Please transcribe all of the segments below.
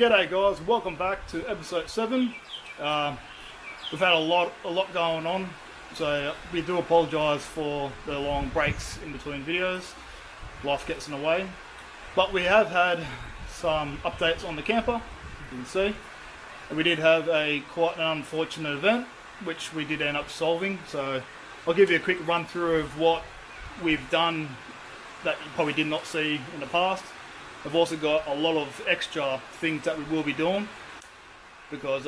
G'day guys, welcome back to episode 7. We've had a lot going on, so we do apologise for the long breaks in between videos. Life gets in the way. But we have had some updates on the camper, you can see. And we did have quite an unfortunate event, which we did end up solving. So I'll give you a quick run through of what we've done that you probably did not see in the past. I've also got a lot of extra things that we will be doing because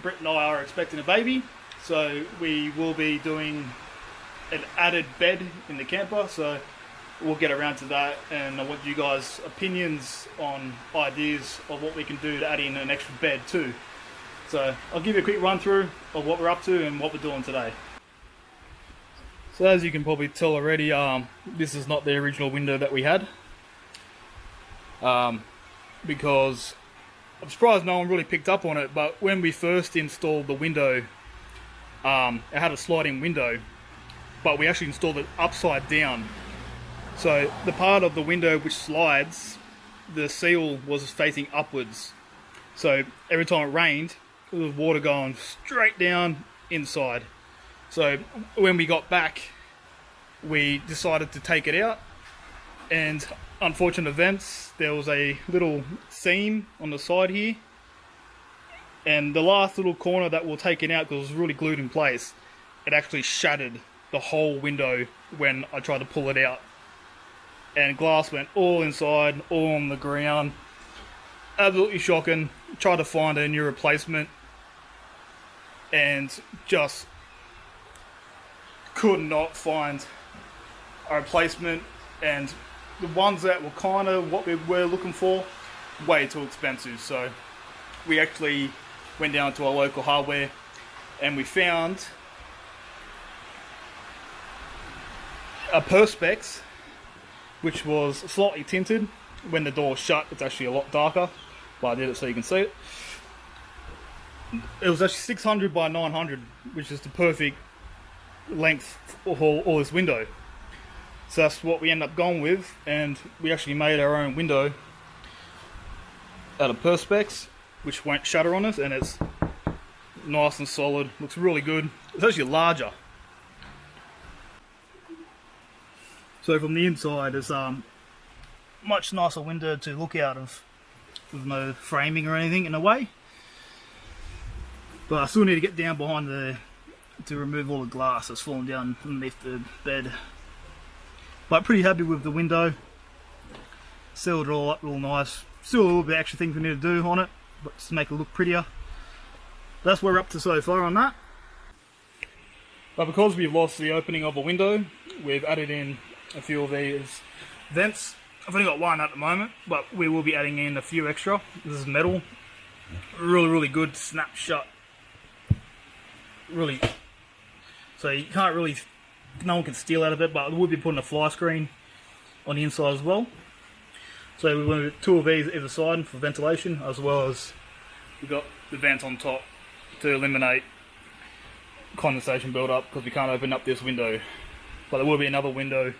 Britt and I are expecting a baby, so we will be doing an added bed in the camper, so we'll get around to that, and I want you guys' opinions on ideas of what we can do to add in an extra bed too. So I'll give you a quick run through of what we're up to and what we're doing today. So as you can probably tell already, this is not the original window that we had. Because I'm surprised no one really picked up on it, but when we first installed the window, it had a sliding window, but we actually installed it upside down. So the part of the window which slides, the seal was facing upwards. So every time it rained, there was water going straight down inside. So when we got back, we decided to take it out, and unfortunate events, there was a little seam on the side here, and the last little corner that we're taking out, because it was really glued in place, it actually shattered the whole window when I tried to pull it out, and glass went all inside, all on the ground. Absolutely shocking. Tried to find a new replacement and just could not find a replacement, and the ones that were kind of what we were looking for, way too expensive. So we actually went down to our local hardware and we found a Perspex, which was slightly tinted. When the door was shut, it's actually a lot darker, but I did it so you can see it. It was actually 600 by 900, which is the perfect length for all this window. So that's what we ended up going with, and we actually made our own window out of Perspex, which won't shutter on us, and it's nice and solid, looks really good. It's actually larger. So from the inside, it's much nicer window to look out of, with no framing or anything in a way. But I still need to get down behind to remove all the glass that's falling down underneath the bed. But pretty happy with the window. Sealed it all up real nice. Still a little bit of extra things we need to do on it, but just to make it look prettier. That's what we're up to so far on that. But because we've lost the opening of a window, we've added in a few of these vents. I've only got one at the moment, but we will be adding in a few extra. This is metal. Really good, snap shut. Really. So you can't really, no one can steal out of it, but we'll be putting a fly screen on the inside as well. So we want two of these either side for ventilation, as well as we've got the vent on top to eliminate condensation build-up, because we can't open up this window. But there will be another window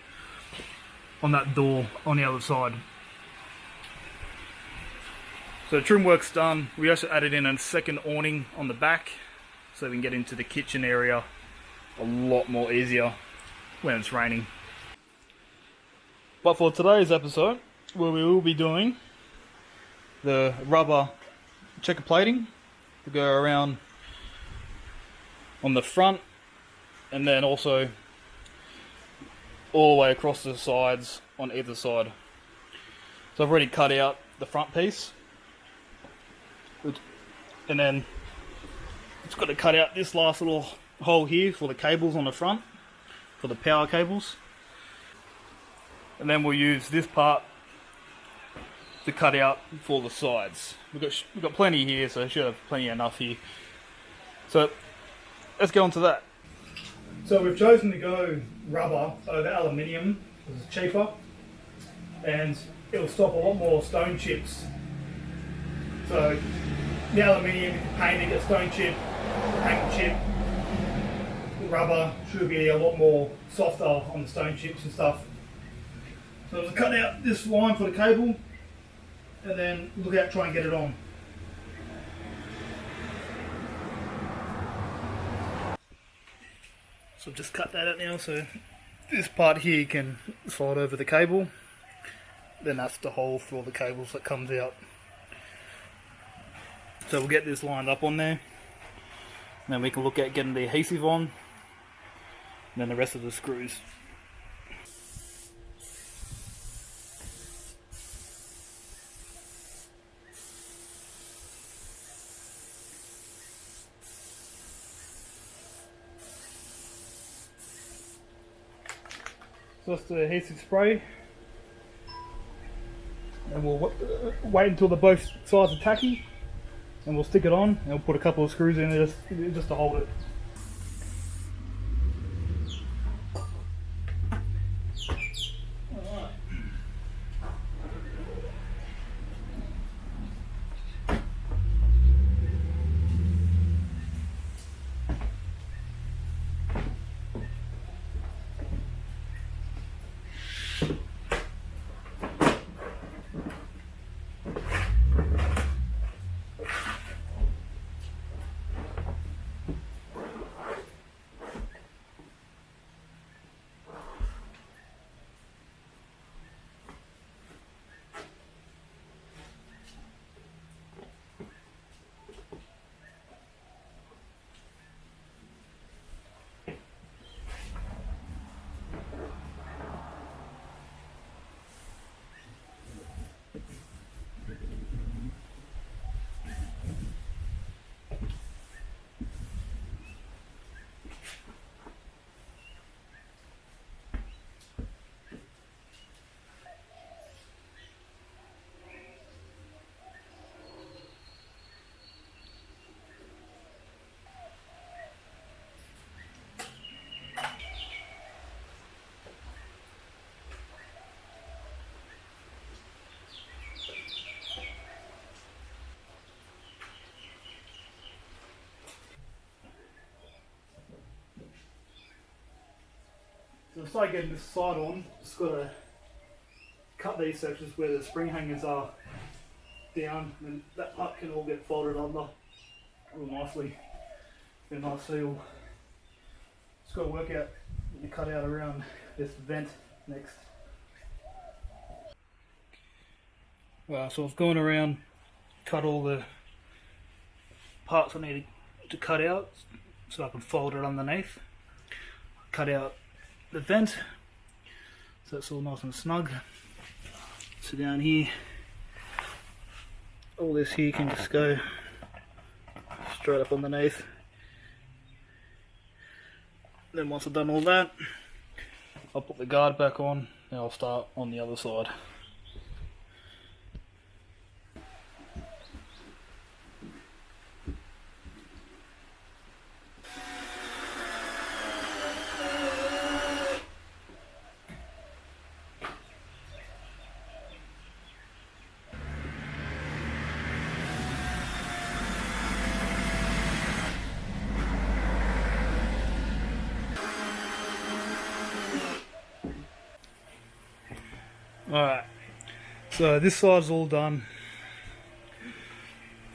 on that door on the other side. So the trim work's done. We also added in a second awning on the back, so we can get into the kitchen area a lot more easier when it's raining. But for today's episode, where we will be doing the rubber checker plating to go around on the front, and then also all the way across the sides on either side. So I've already cut out the front piece, and then it's got to cut out this last little hole here for the cables on the front, for the power cables, and then we'll use this part to cut out for the sides. We've got plenty here, so I should have plenty enough here. So let's get on to that. So we've chosen to go rubber over aluminium because it's cheaper, and it'll stop a lot more stone chips. So the aluminium, paint it, get stone chip, paint chip. Rubber should be a lot more softer on the stone chips and stuff. So I'll cut out this line for the cable, and then look out, try and get it on. So I've just cut that out now, so this part here can slide over the cable. Then that's the hole for all the cables that comes out. So we'll get this lined up on there. Then we can look at getting the adhesive on. And then the rest of the screws. So that's the adhesive spray. And we'll wait until the both sides are tacky. And we'll stick it on and we'll put a couple of screws in there just to hold it. So to start getting this side on, just got to cut these sections where the spring hangers are down, and that part can all get folded under real nicely. Get a nice seal. Just got to work out what you cut out around this vent next. So I've gone around, cut all the parts I need to cut out so I can fold it underneath. Cut out the vent so it's all nice and snug. So down here, all this here can just go straight up underneath. Then once I've done all that, I'll put the guard back on and I'll start on the other side. Alright, so this side's all done.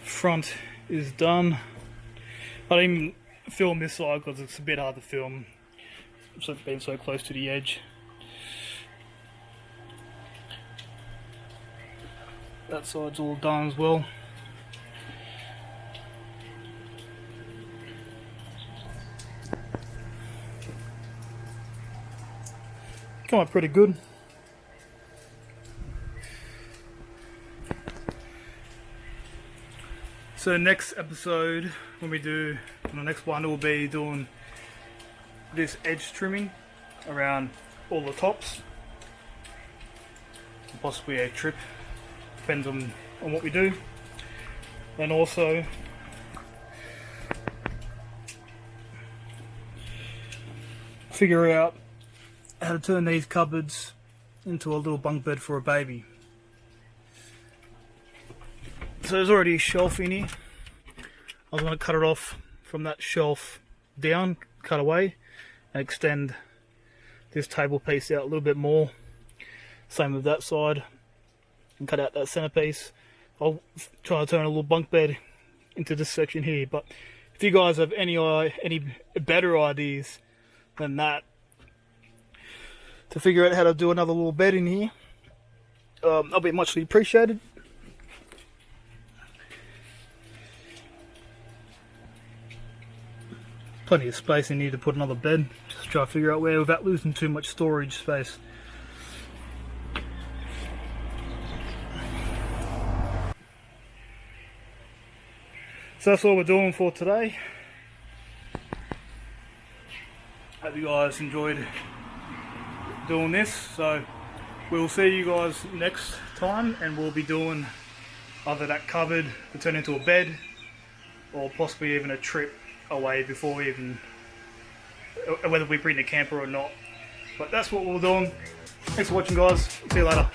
Front is done. I didn't even film this side because it's a bit hard to film, so it's been so close to the edge. That side's all done as well. Come out pretty good. So next episode, when we do, the next one will be doing this edge trimming around all the tops. Possibly a trip, depends on what we do. And also figure out how to turn these cupboards into a little bunk bed for a baby. So there's already a shelf in here. I was going to cut it off from that shelf down, cut away, and extend this table piece out a little bit more. Same with that side, and cut out that centerpiece. I'll try to turn a little bunk bed into this section here. But if you guys have any better ideas than that to figure out how to do another little bed in here. That'll be muchly appreciated. Plenty of space in here to put another bed. Just try to figure out where without losing too much storage space. So that's all we're doing for today. Hope you guys enjoyed doing this. So we'll see you guys next time, and we'll be doing either that cupboard to turn into a bed, or possibly even a trip away before we even, whether we bring the camper or not. But that's what we're doing. Thanks for watching, guys. See you later.